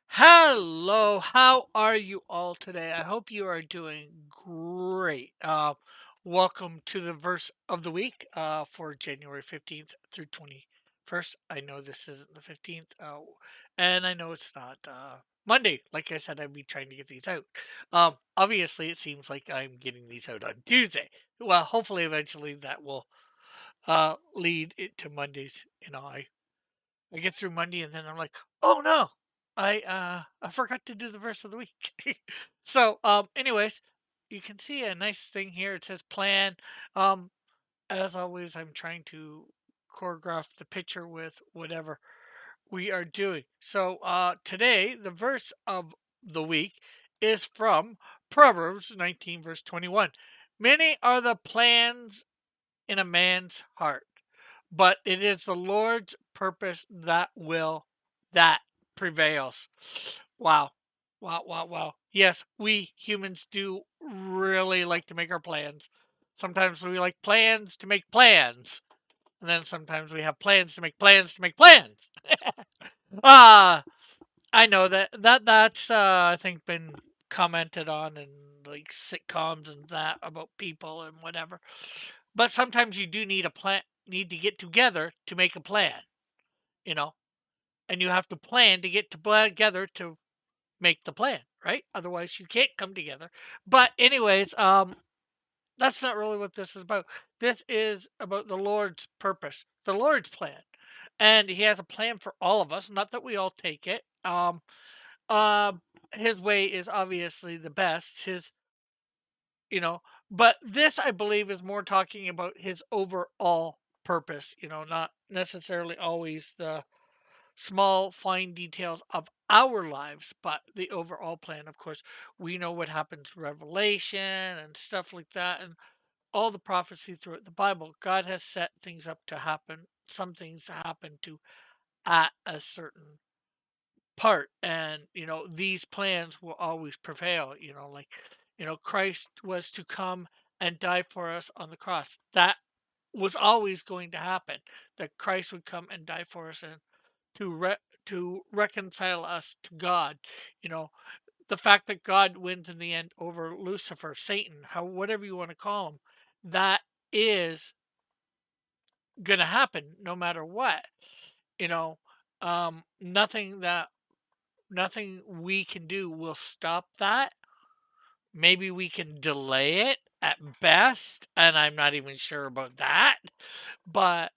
Hello, how are you all today? I hope you are doing great. Welcome to the verse of the week for January 15th through 21st. I know this isn't the 15th, and I know it's not Monday. Like I said, I'd be trying to get these out. Obviously, it seems like I'm getting these out on Tuesday. Well, hopefully, eventually that will lead it to Mondays. I get through Monday and then I'm like, oh no, I forgot to do the verse of the week. Anyways, you can see a nice thing here. It says plan. Um, as always, I'm trying to choreograph the picture with whatever we are doing. Today the verse of the week is from Proverbs 19 verse 21. Many are the plans in a man's heart, but it is the Lord's purpose that prevails. Wow. Wow, wow, wow. Yes, we humans do really like to make our plans. Sometimes we like plans to make plans. And then sometimes we have plans to make plans to make plans. uh I know that's I think been commented on in like sitcoms and that about people and whatever. But sometimes you do need to get together to make a plan, you know, and you have to plan to get together to make the plan, right? Otherwise, you can't come together. But anyways, that's not really what this is about. This is about the Lord's purpose, the Lord's plan, and He has a plan for all of us. Not that we all take it. Uh, his way is obviously the best. You know, but this I believe is more talking about his overall purpose. Not necessarily always the small fine details of our lives, but the overall plan. Of course, we know what happens in Revelation and stuff like that, and all the prophecy throughout the Bible. God has set things up to happen. Some things happen to at a certain part, and these plans will always prevail. Christ was to come and die for us on the cross. That was always going to happen, that Christ would come and die for us, and to reconcile us to God. you know the fact that God wins in the end over Lucifer, Satan, how whatever you want to call him, that is going to happen no matter what. you know nothing we can do will stop that. Maybe we can delay it at best, and I'm not even sure about that. But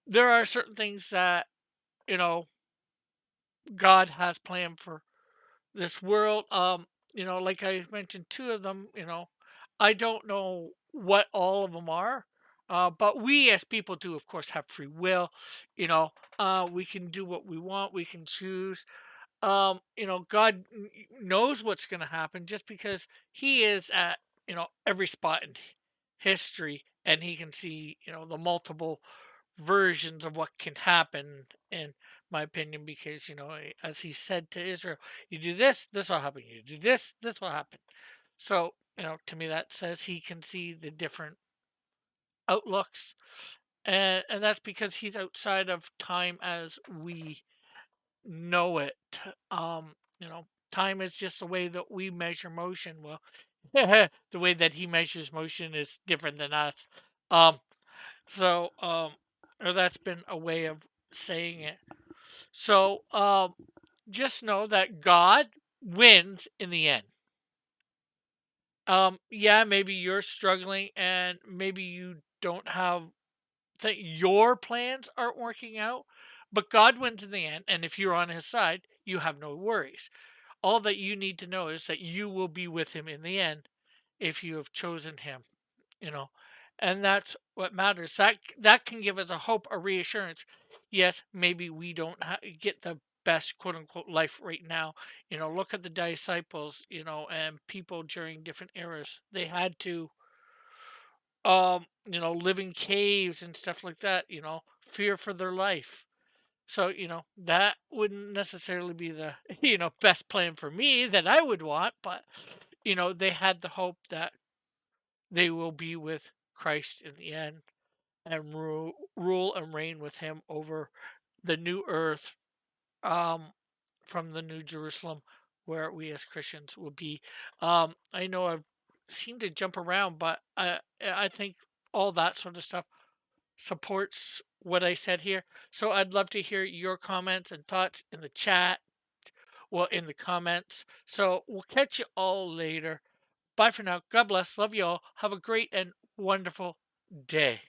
there are certain things that, you know, God has planned for this world. Like I mentioned, two of them, I don't know what all of them are. But we as people do, of course, have free will. We can do what we want. We can choose. God knows what's going to happen just because He is at every spot in history, and He can see the multiple versions of what can happen. In my opinion, because as He said to Israel, you do this, this will happen. You do this, this will happen. So to me, that says He can see the different outlooks, and that's because He's outside of time as we know it. Um, Time is just the way that we measure motion. Well, the way that he measures motion is different than us. Um, or that's been a way of saying it. Just know that God wins in the end. Yeah, maybe you're struggling and maybe you don't have that your plans aren't working out, but God wins in the end. And if you're on his side, you have no worries. All that you need to know is that you will be with him in the end if you have chosen him, you know. And that's what matters. That can give us a hope, a reassurance. Yes, maybe we don't get the best quote unquote life right now. Look at the disciples, and people during different eras. They had to live in caves and stuff like that, fear for their life. So, that wouldn't necessarily be the, best plan for me that I would want, but, they had the hope that they will be with Christ in the end and rule and reign with him over the new earth, um, from the New Jerusalem where we as Christians will be. I know I've seemed to jump around, but I think all that sort of stuff supports what I said here. So I'd love to hear your comments and thoughts in the chat, well, in the comments. So we'll catch you all later. Bye for now. God bless. Love you all. Have a great and wonderful day.